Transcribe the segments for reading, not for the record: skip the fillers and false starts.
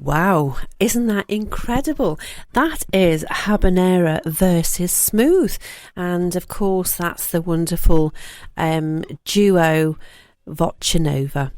Wow, isn't that incredible? That is Habanera versus Smooth. And of course, that's the wonderful duo VOCE NOVA.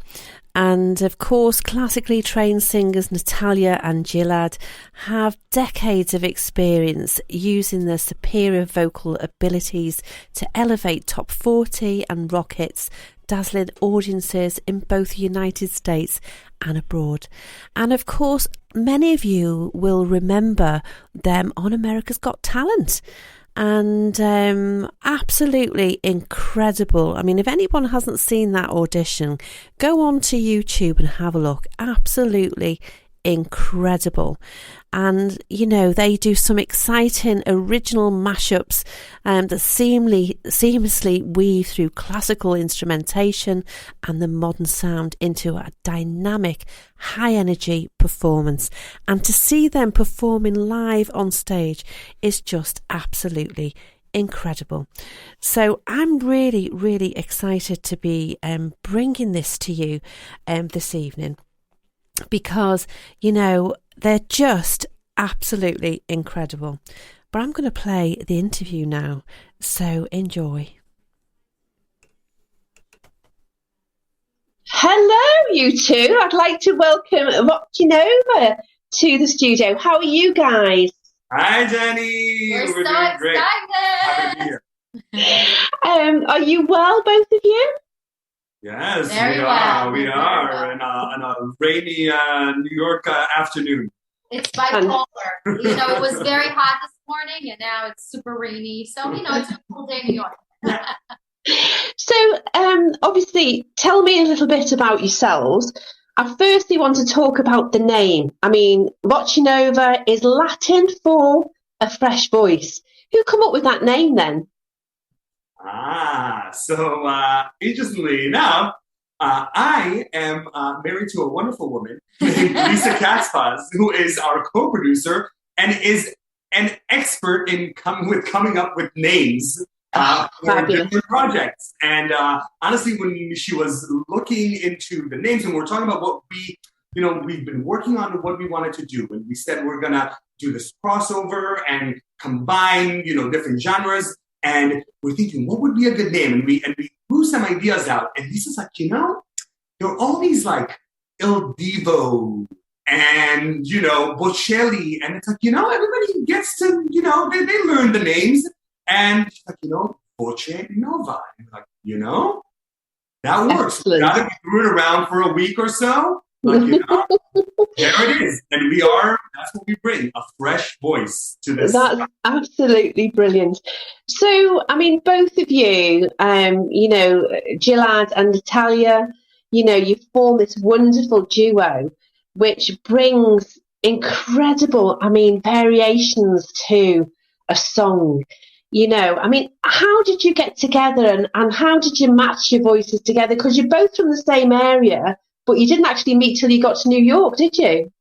And of course, classically trained singers Natalia and Gilad have decades of experience using their superior vocal abilities to elevate top 40 and rock hits, dazzling audiences in both the United States and abroad. And of course, many of you will remember them on America's Got Talent. And absolutely incredible. I mean, if anyone hasn't seen that audition, go on to YouTube and have a look. Absolutely incredible. And, you know, they do some exciting original mashups that seamlessly weave through classical instrumentation and the modern sound into a dynamic, high-energy performance. And to see them performing live on stage is just absolutely incredible. So I'm really, really excited to be bringing this to you this evening, because, you know, they're just absolutely incredible. But I'm going to play the interview now, so enjoy. Hello, you two. I'd like to welcome VOCE NOVA to the studio. How are you guys? Hi, Jannie. We're so doing great. Happy to be here. Are you well, both of you? Yes, Very we well. are. We Very are well. on a rainy New York afternoon. It's bipolar. You know, it was very hot this morning, and now it's super rainy. So, you know, it's a cool day in New York. So, obviously, tell me a little bit about yourselves. I firstly want to talk about the name. I mean, VOCE NOVA is Latin for a fresh voice. Who come up with that name then? So interestingly enough, I am married to a wonderful woman named Lisa Katzpaz, who is our co-producer and is an expert in coming up with names for different projects. And honestly, when she was looking into the names and we're talking about what we've been working on what we wanted to do, and we said we're gonna do this crossover and combine, different genres. And we're thinking, what would be a good name? And we threw some ideas out. And Lisa's like, there are all these like Il Divo and, Bocelli. And it's like, everybody gets to, they learn the names. And she's like, VOCE NOVA. And we're like, that works. Excellent. Now that we threw it around for a week or so, like, there it is. And that's what we bring, a fresh voice to this. That's absolutely brilliant. So, I mean, both of you, Gilad and Natalia, you form this wonderful duo, which brings incredible, variations to a song. How did you get together and how did you match your voices together? Because you're both from the same area, but you didn't actually meet till you got to New York, did you?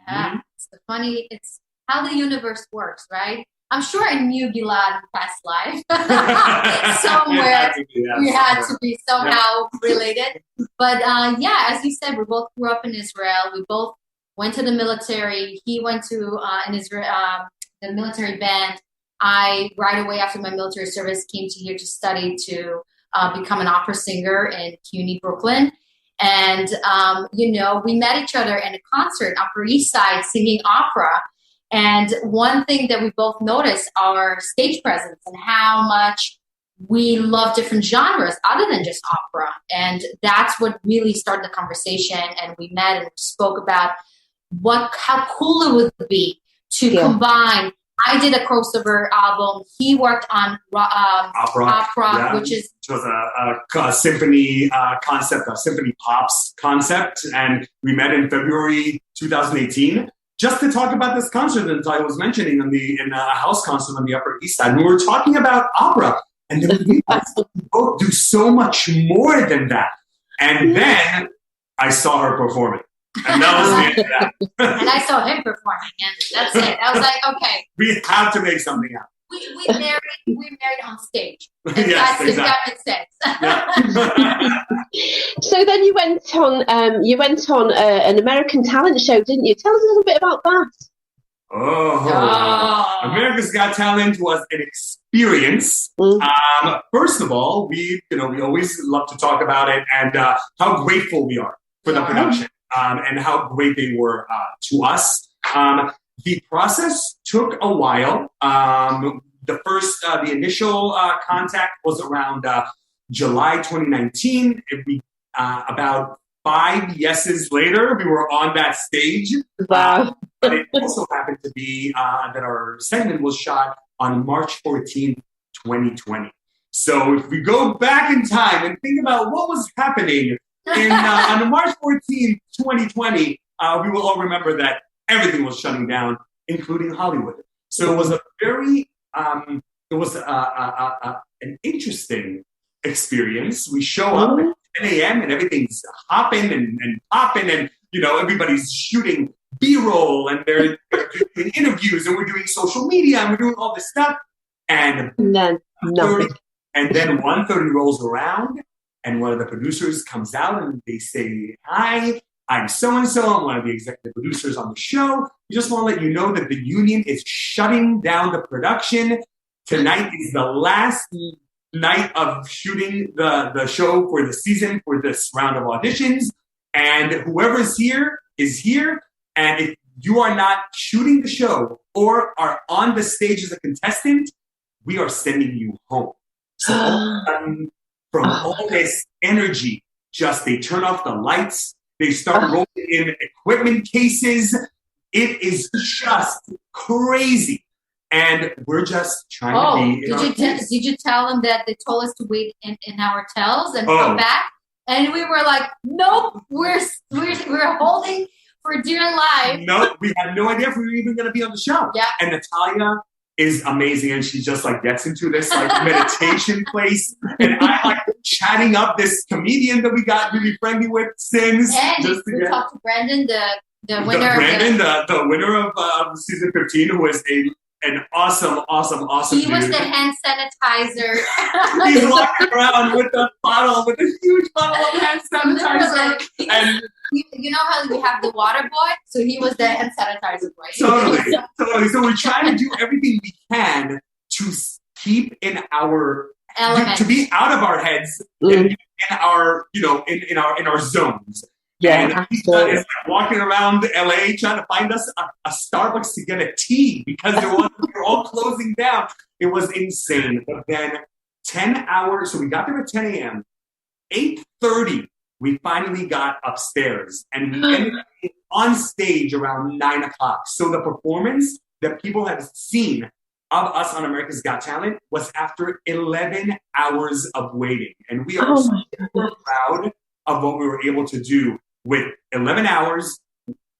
Yeah, it's how the universe works, right? I'm sure I knew Gilad in past life. Somewhere we had to be somehow related. But as you said, we both grew up in Israel. We both went to the military. He went to the military band. I, right away after my military service, came to here to study to become an opera singer in CUNY, Brooklyn. And, we met each other in a concert, Upper East Side, singing opera. And one thing that we both noticed, our stage presence and how much we love different genres other than just opera. And that's what really started the conversation. And we met and spoke about how cool it would be to combine. I did a crossover album. He worked on opera, which was a symphony concept, a symphony pops concept. And we met in February 2018 just to talk about this concert that I was mentioning in a house concert on the Upper East Side. We were talking about opera. And then we both do so much more than that. And then I saw her performing. And that was the end of that. And I saw him performing, and that's it. I was like, okay. We have to make something happen. we married on stage. Yes, exactly. That makes sense. Yeah. So then you went on an American talent show, didn't you? Tell us a little bit about that. America's Got Talent was an experience. First of all, we always love to talk about it and how grateful we are for the production and how great they were to us. The process took a while. The initial contact was around July 2019. About 5 yeses later, we were on that stage. Wow. But it also happened to be that our segment was shot on March 14th, 2020. So if we go back in time and think about what was happening on March 14th, 2020, we will all remember that everything was shutting down, including Hollywood. So it was a very, an interesting experience. We show up at 10 a.m. and everything's hopping and popping and, everybody's shooting B-roll and they're doing interviews and we're doing social media and we're doing all this stuff. And then 1:30 rolls around and one of the producers comes out and they say, "Hi, I'm so-and-so. I'm one of the executive producers on the show. We just want to let you know that the union is shutting down the production. Tonight is the last night of shooting the show for the season for this round of auditions. And whoever's here is here. And if you are not shooting the show or are on the stage as a contestant, we are sending you home." So from all this energy, they turn off the lights. They start rolling in equipment cases. It is just crazy. And we're just trying to be did you tell them that they told us to wait in our hotels and come back? And we were like, nope, we're holding for dear life. No, we had no idea if we were even going to be on the show. Yeah. And Natalia is amazing. And she just gets into this meditation place. And I chatting up this comedian that we got really friendly with since. And we talked to Brandon, the winner the winner of season 15, who was an awesome He dude. was the hand sanitizer. He's walking around with a huge bottle of hand sanitizer. And you know how we have the water boy? So he was the hand sanitizer boy. Totally. So we're trying to do everything we can to keep in our element, to be out of our heads in our in our zones. Yeah, and he's walking around LA trying to find us a Starbucks to get a tea because we were all closing down. It was insane. But then 10 hours, so we got there at 10 a.m. 8:30, we finally got upstairs and we ended up on stage around 9 o'clock. So the performance that people have seen of us on America's Got Talent was after 11 hours of waiting. And we are super proud of what we were able to do with 11 hours,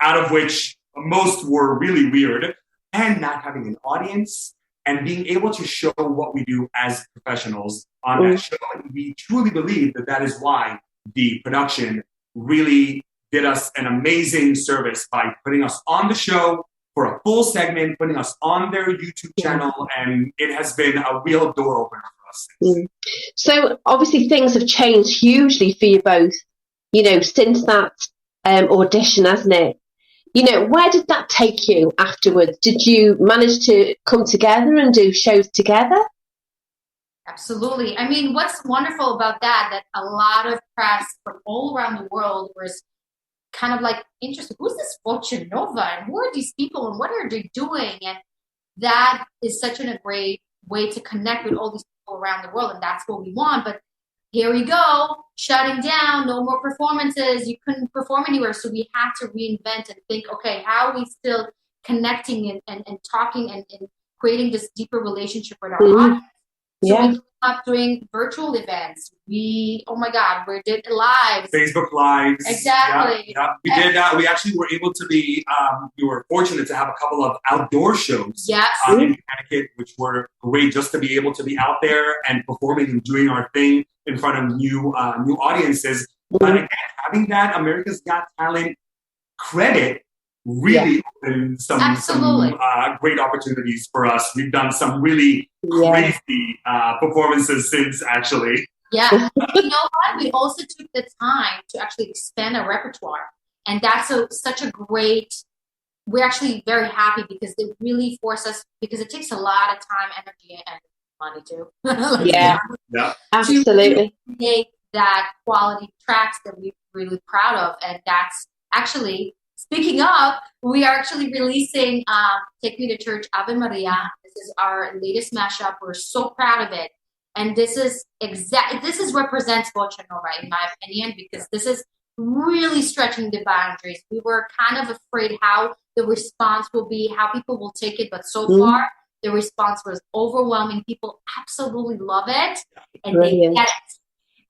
out of which most were really weird, and not having an audience, and being able to show what we do as professionals on that show. And we truly believe that is why the production really did us an amazing service by putting us on the show for a full segment, putting us on their YouTube channel, and it has been a real door opener for us. So obviously things have changed hugely for you both, since that audition, hasn't it? Where did that take you afterwards? Did you manage to come together and do shows together? Absolutely. I mean, what's wonderful about that a lot of press from all around the world was kind of interested. Who's this VOCE NOVA and who are these people and what are they doing? And that is such a great way to connect with all these people around the world. And that's what we want. But here we go, shutting down, no more performances. You couldn't perform anywhere. So we had to reinvent and think, okay, how are we still connecting and talking and creating this deeper relationship with our audience? So we came up doing virtual events. We did live. Facebook Lives. Exactly. Yeah. We did that. We actually were able to be, we were fortunate to have a couple of outdoor shows in Connecticut, which were great just to be able to be out there and performing and doing our thing in front of new audiences. But again, having that America's Got Talent credit really opened some great opportunities for us. We've done some really crazy performances since, actually. Yeah. You know what? We also took the time to actually expand our repertoire. And that's such a great, we're actually very happy because it really forced us, because it takes a lot of time, energy, and money too. Yeah, absolutely. To make that quality tracks that we're really proud of. And that's actually, speaking of, we are actually releasing Take Me to Church, Ave Maria. This is our latest mashup. We're so proud of it. And this is represents VOCE NOVA, in my opinion, because this is really stretching the boundaries. We were kind of afraid how the response will be, how people will take it. But so far, the response was overwhelming. People absolutely love it. And Brilliant. They get it.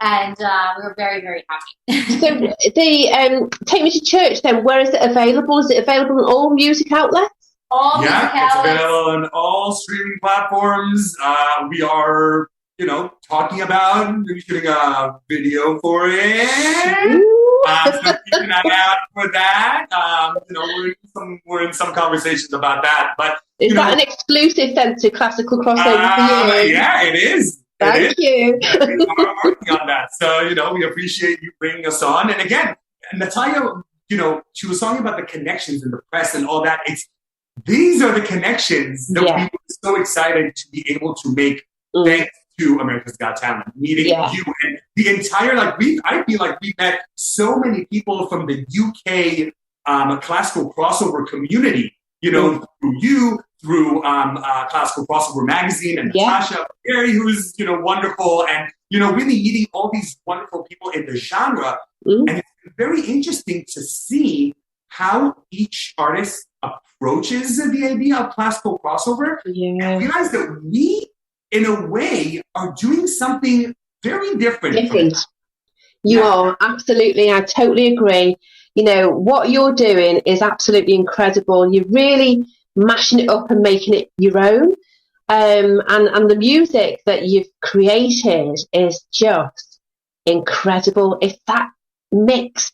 And we're very, very happy. So the Take Me to Church, then, where is it available? Is it available on all music outlets? All music outlets. It's available on all streaming platforms. We are, talking about maybe shooting a video for it. So keep an eye out for that. We're in some conversations about that. But is that an exclusive then to Classical Crossover for you? Yeah, it is. Thank you. We are working on that. So, we appreciate you bringing us on. And again, Natalia, she was talking about the connections in the press and all that. These are the connections that we were so excited to be able to make thanks to America's Got Talent, meeting you and the entire, I feel like we've met so many people from the UK classical crossover community, through you, through Classical Crossover Magazine, and Natasha Perry, who's, wonderful, and, really meeting all these wonderful people in the genre. And it's very interesting to see how each artist approaches the idea of classical crossover and realize that we, in a way, are doing something very different. You are, absolutely. I totally agree. What you're doing is absolutely incredible. You're really mashing it up and making it your own. And the music that you've created is just incredible. It's that mix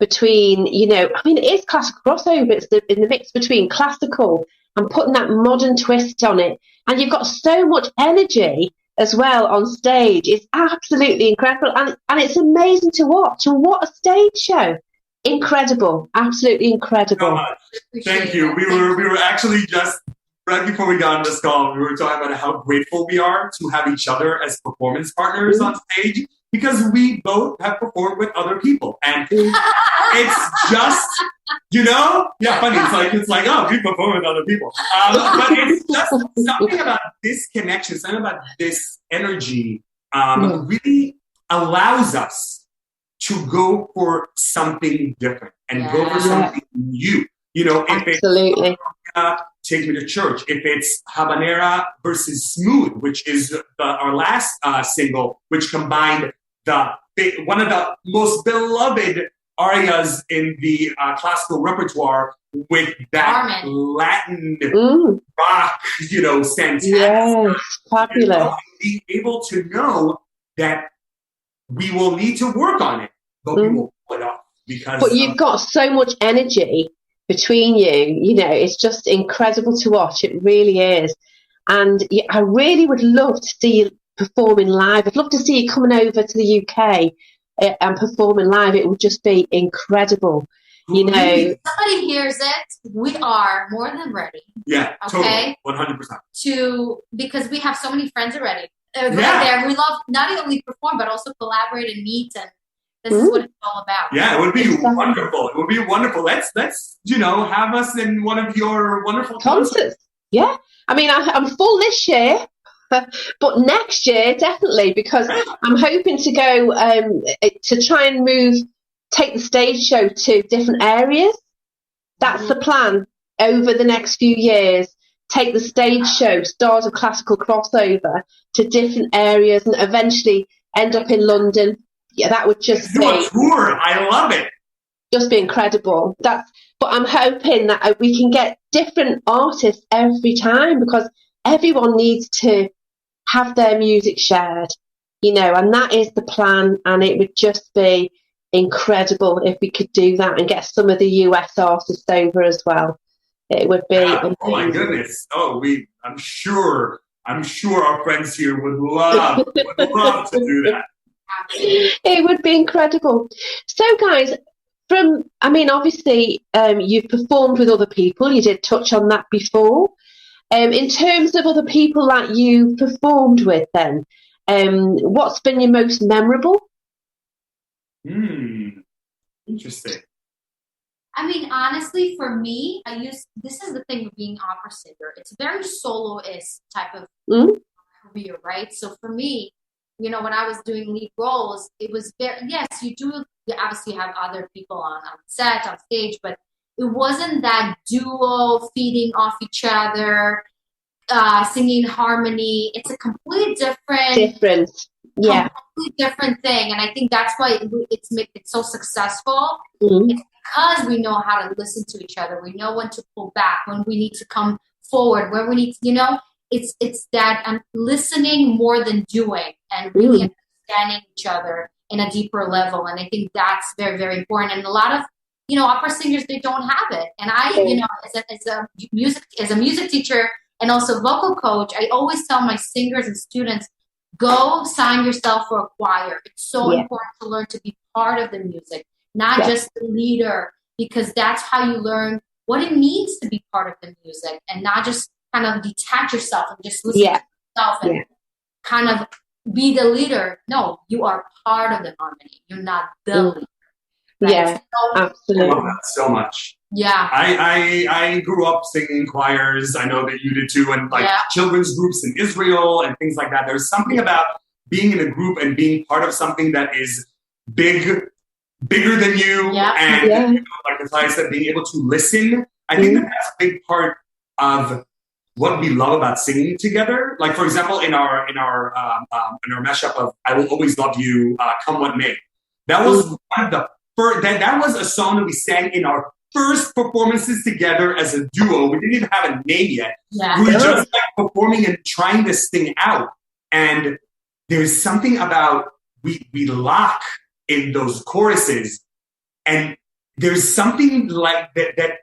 between, it is classical crossover. It's in the mix between classical and putting that modern twist on it. And you've got so much energy as well on stage. It's absolutely incredible. And it's amazing to watch. And what a stage show. Incredible. Absolutely incredible. Thank you. We were actually just right before we got on this call, we were talking about how grateful we are to have each other as performance partners on stage, because we both have performed with other people. And it's just, funny. It's like, oh, we perform with other people. But it's just something about this connection, something about this energy really allows us to go for something different and go for something new. Absolutely. If it's Take Me to Church, if it's Habanera versus Smooth, which is our last single, which combined one of the most beloved arias in the classical repertoire with that Latin rock, sense. Yes, fabulous. Be able to know that we will need to work on it, but we will pull it off. But you've got so much energy between you. It's just incredible to watch. It really is. And I really would love to see you performing live. I'd love to see you coming over to the UK and performing live. It would just be incredible. If somebody hears it, we are more than ready. Yeah, totally, 100%. Because we have so many friends already. Right there. We love not only perform, but also collaborate and meet. And this is what it's all about. Yeah, it would be wonderful. It would be wonderful. Let's have us in one of your wonderful concerts. Yeah. I mean, I'm full this year, but next year, definitely, because I'm hoping to go to try and take the stage show to different areas. That's the plan over the next few years. Take the stage show, Stars of Classical Crossover, to different areas and eventually end up in London. Yeah, that would just be a tour. I love it. Just be incredible. But I'm hoping that we can get different artists every time, because everyone needs to have their music shared, and that is the plan. And it would just be incredible if we could do that and get some of the US artists over as well. It would be amazing. Oh my goodness! I'm sure our friends here would love to do that. It would be incredible. So, guys, obviously, you've performed with other people. You did touch on that before. In terms of other people that you've performed with, then, what's been your most memorable? Interesting. I mean, honestly, for me, this is the thing of being opera singer. It's a very soloist type of career, right? So for me, when I was doing lead roles, it was you obviously have other people on set, on stage, but it wasn't that duo feeding off each other, singing harmony. It's a completely different thing. And I think that's why it's so successful. It's because we know how to listen to each other. We know when to pull back, when we need to come forward, when we need to, it's that I'm listening more than doing and really understanding each other in a deeper level. And I think that's very, very important. And a lot of, opera singers, they don't have it. And I, as a music teacher and also vocal coach, I always tell my singers and students, go sign yourself for a choir. It's so important to learn to be part of the music, not just the leader, because that's how you learn what it means to be part of the music and not just kind of detach yourself and just listen to yourself and kind of be the leader. No, you are part of the harmony. You're not the leader. Right? Yeah, absolutely. I love that so much. Yeah. I grew up singing choirs. I know that you did too, and children's groups in Israel and things like that. There's something about being in a group and being part of something that is bigger than you, and like Natalia said, being able to listen. I think that's a big part of what we love about singing together. Like, for example, in our mashup of "I Will Always Love You," "Come What May." That was one of the first. That was a song that we sang in our first performances together as a duo. We didn't even have a name yet. Yeah. We were just performing and trying this thing out. And there's something about we lock in those choruses, and there's something like that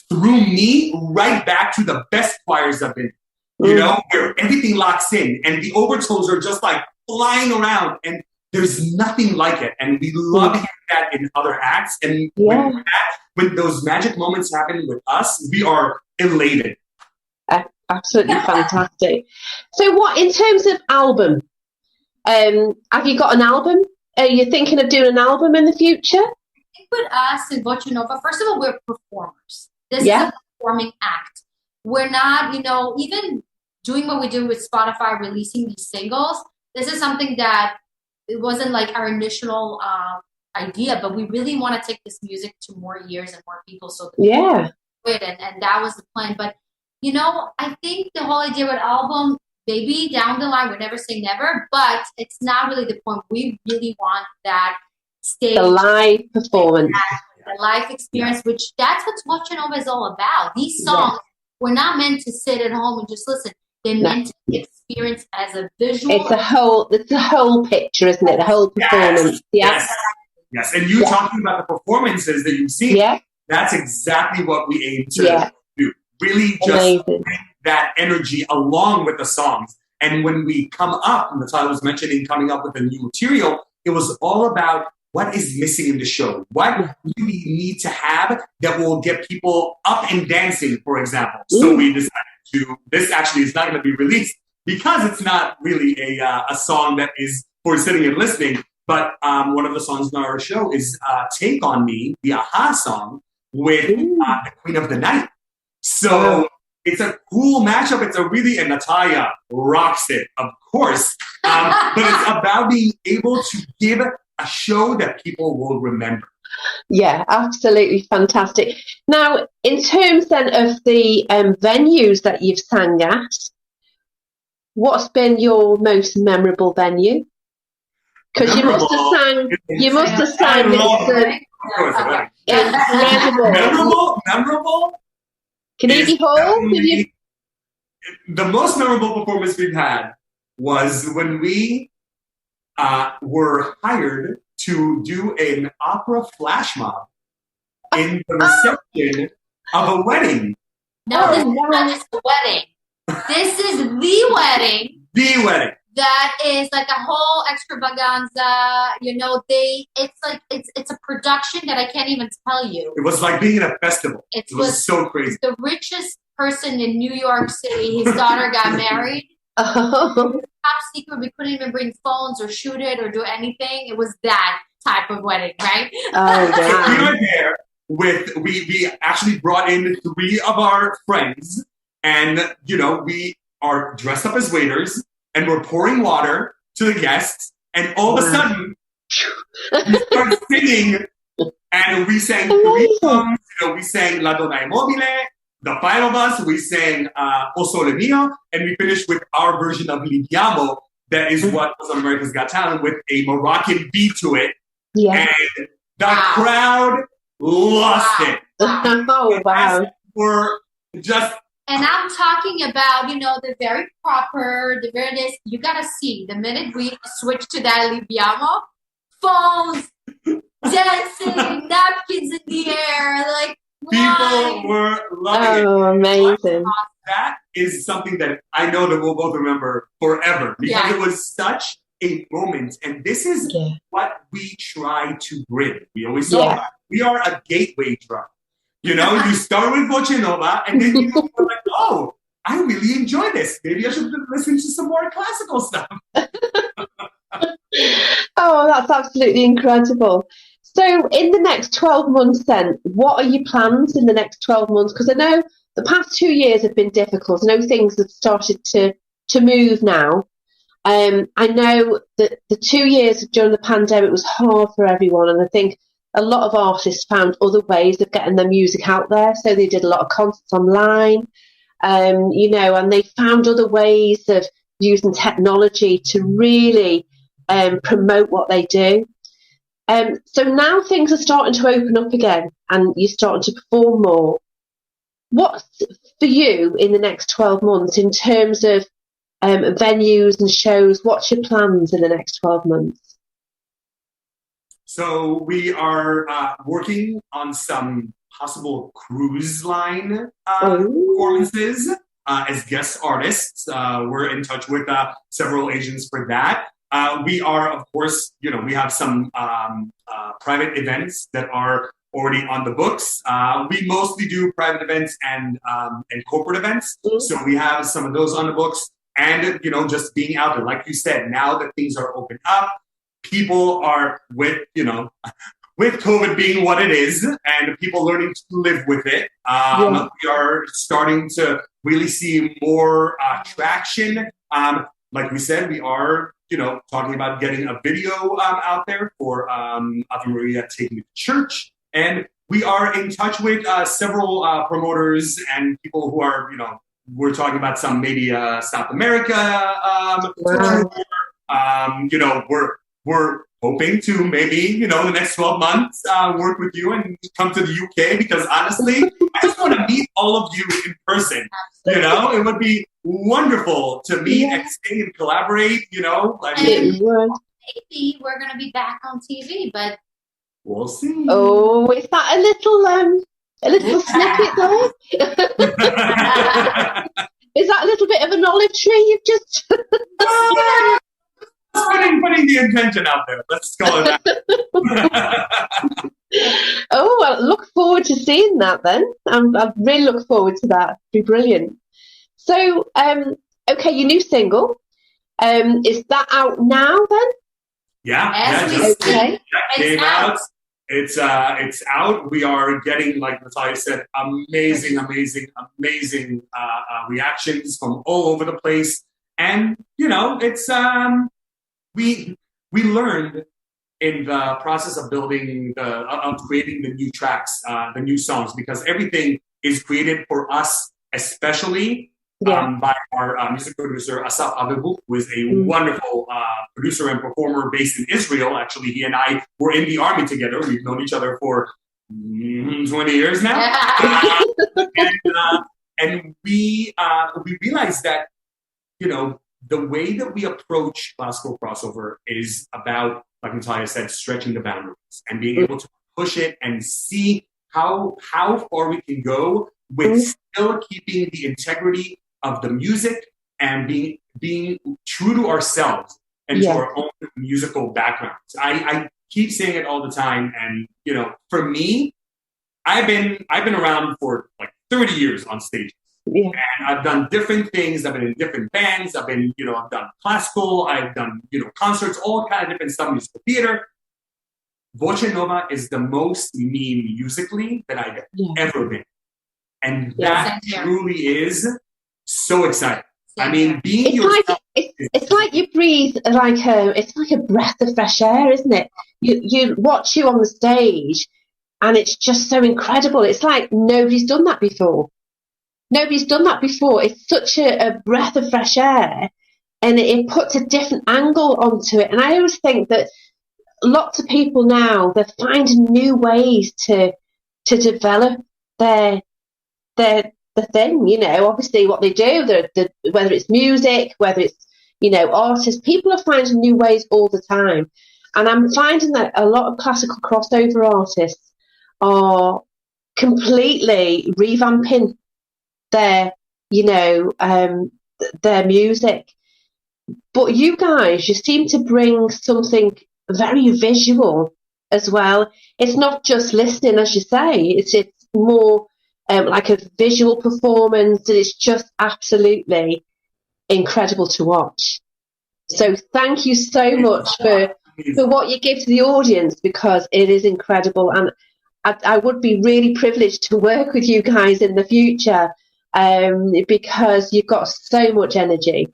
threw me right back to the best choirs I've been, where everything locks in and the overtones are just like flying around, and there's nothing like it. And we love hearing that in other acts. And when those magic moments happen with us, we are elated. Absolutely fantastic. So what, in terms of album, have you got an album? Are you thinking of doing an album in the future? I think with us in VOCE NOVA, first of all, we're performers. This is a performing act. We're not, even doing what we do with Spotify, releasing these singles. This is something that it wasn't like our initial idea, but we really want to take this music to more ears and more people. So and that was the plan. But I think the whole idea with album, maybe down the line, we never say never, but it's not really the point. We really want that stage, the live performance, the live experience, which that's what VOCE NOVA is all about. These songs were not meant to sit at home and just listen. They're meant to be experienced as a visual. It's a whole picture, isn't it? The whole performance. Yes. And you talking about the performances that you've seen. That's exactly what we aim to do. Really just bring that energy along with the songs. And when we come up, and Natalia was mentioning coming up with a new material, it was all about what is missing in the show. What do we need to have that will get people up and dancing, for example. So we decided this actually is not going to be released because it's not really a song that is for sitting and listening. But one of the songs in our show is Take On Me, the Aha song with the Queen of the Night. So it's a cool matchup. It's and Natalia rocks it, of course. But it's about being able to give a show that people will remember. Yeah, absolutely fantastic. Now, in terms then of the venues that you've sang at, what's been your most memorable venue? Because you must have sang incredible. Memorable? Carnegie Hall? The most memorable performance we've had was when we were hired to do an opera flash mob in the reception of a wedding. No, this is not just a wedding. This is the wedding. The wedding. That is like a whole extravaganza. You know, it's a production that I can't even tell you. It was like being in a festival. It was so crazy. The richest person in New York City, his daughter got married. Oh. Top secret, we couldn't even bring phones or shoot it or do anything. It was that type of wedding, right? Oh, so we were there with we actually brought in 3 of our friends, and you know, we are dressed up as waiters and we're pouring water to the guests, and all of a sudden we started singing, and we sang 3 songs. You know, we sang La Donna è Mobile. The 5 of us, we sang O Sole Mio, and we finished with our version of Liviamo. That is what was on America's Got Talent, with a Moroccan beat to it. Yeah. And the crowd lost it. Oh, wow. We're just... And I'm talking about, you know, the very proper, the very this. You got to see, the minute we switch to that Liviamo, phones, dancing, napkins in the air, like, people were loving it. Oh, amazing. That is something that I know that we'll both remember forever, because it was such a moment. And this is what we try to bring. We always say we are a gateway drug. You know, you start with VOCE NOVA, and then you're like, oh, I really enjoy this. Maybe I should listen to some more classical stuff. Oh, that's absolutely incredible. So in the next 12 months then, what are your plans in the next 12 months? Because I know the past 2 years have been difficult. I know things have started to move now. I know that the 2 years during the pandemic was hard for everyone. And I think a lot of artists found other ways of getting their music out there. So they did a lot of concerts online, you know, and they found other ways of using technology to really promote what they do. So now things are starting to open up again and you're starting to perform more. What's for you in the next 12 months in terms of venues and shows? What's your plans in the next 12 months? So we are working on some possible cruise line performances as guest artists. We're in touch with several agents for that. We are, of course, you know, we have some private events that are already on the books. We mostly do private events and corporate events. So we have some of those on the books, and, you know, just being out there. Like you said, now that things are open up, people are with COVID being what it is, and people learning to live with it. We are starting to really see more traction. Like we said, we are, you know, talking about getting a video out there for Ave Maria taking it to church. And we are in touch with several promoters and people who are, you know, we're talking about some maybe South America. You know, we're hoping to maybe, you know, the next 12 months work with you and come to the UK, because honestly, I just want to meet all of you in person. You know, it would be wonderful to meet and stay and collaborate, you know. Like, maybe we're going to be back on TV, but we'll see. Oh, is that a little snippet there? Is that a little bit of an olive tree you've just... Putting the intention out there. Let's go with that. Oh, well, look forward to seeing that then. I really look forward to that. It'd be brilliant. So, okay, your new single, is that out now then? It came out. It's out. We are getting, like Natalia said, amazing reactions from all over the place. And, you know, it's we learned in the process of building of creating the new tracks, the new songs, because everything is created for us, especially by our music producer Asaf Avivu, who is a wonderful producer and performer based in Israel. Actually, he and I were in the army together. We've known each other for 20 years now, and we realized that, you know, the way that we approach classical crossover is about like Natalia said, stretching the boundaries and being able to push it and see how far we can go with still keeping the integrity of the music and being true to ourselves and to our own musical backgrounds. I keep saying it all the time, and for me, I've been around for like 30 years on stage. Yeah. And I've done different things. I've been in different bands. I've done classical. I've done, concerts, all kind of different stuff, musical theater. Voce Nova is the most me musically that I've ever been. And that truly is so exciting. I mean, being yourself. It's like you breathe it's like a breath of fresh air, isn't it? You watch you on the stage and it's just so incredible. It's like nobody's done that before. It's such a breath of fresh air, and it puts a different angle onto it. And I always think that lots of people now, they're finding new ways to develop the thing, obviously what they do, whether it's music, whether it's, artists, people are finding new ways all the time. And I'm finding that a lot of classical crossover artists are completely revamping their music. But you guys, you seem to bring something very visual as well. It's not just listening, as you say. It's more like a visual performance, and it's just absolutely incredible to watch. So thank you so much for what you give to the audience, because it is incredible, and I would be really privileged to work with you guys in the future, because you've got so much energy.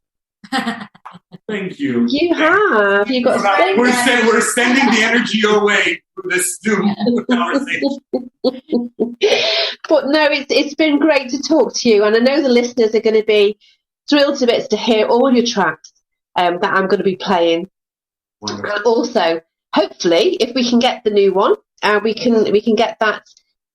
Thank you. You got. We're sending the energy your way through this Zoom conversation. But no, it's been great to talk to you, and I know the listeners are going to be thrilled to bits to hear all your tracks that I'm going to be playing. Wonderful. And also, hopefully, if we can get the new one, we can get that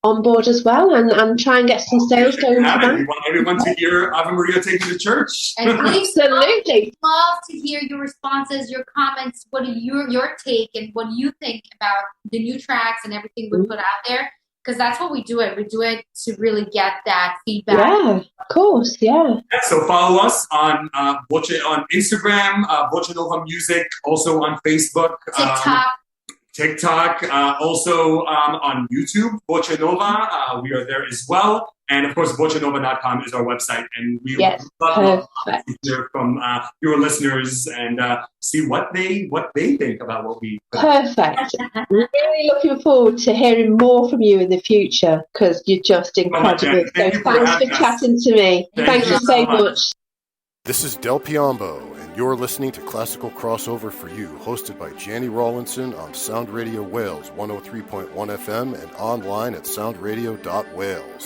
on board as well, and try and get some sales going. We want everyone to hear Ave Maria taken to church. And absolutely love to hear your responses, your comments. What are your take, and what do you think about the new tracks and everything we put out there? Because that's what we do it. We do it to really get that feedback. Yeah, of course, yeah. So follow us on on Instagram, VoceNovaMusic, also on Facebook, TikTok, also on YouTube, Voce Nova. We are there as well. And of course, VoceNova.com is our website. And we would love to hear from your listeners and see what they think about what we put. Perfect. Really looking forward to hearing more from you in the future, because you're just incredible. Thanks for chatting to me. Thank you so much. This is Del Piombo, and you're listening to Classical Crossover for You, hosted by Jannie Rawlinson on Sound Radio Wales 103.1 FM and online at soundradio.wales.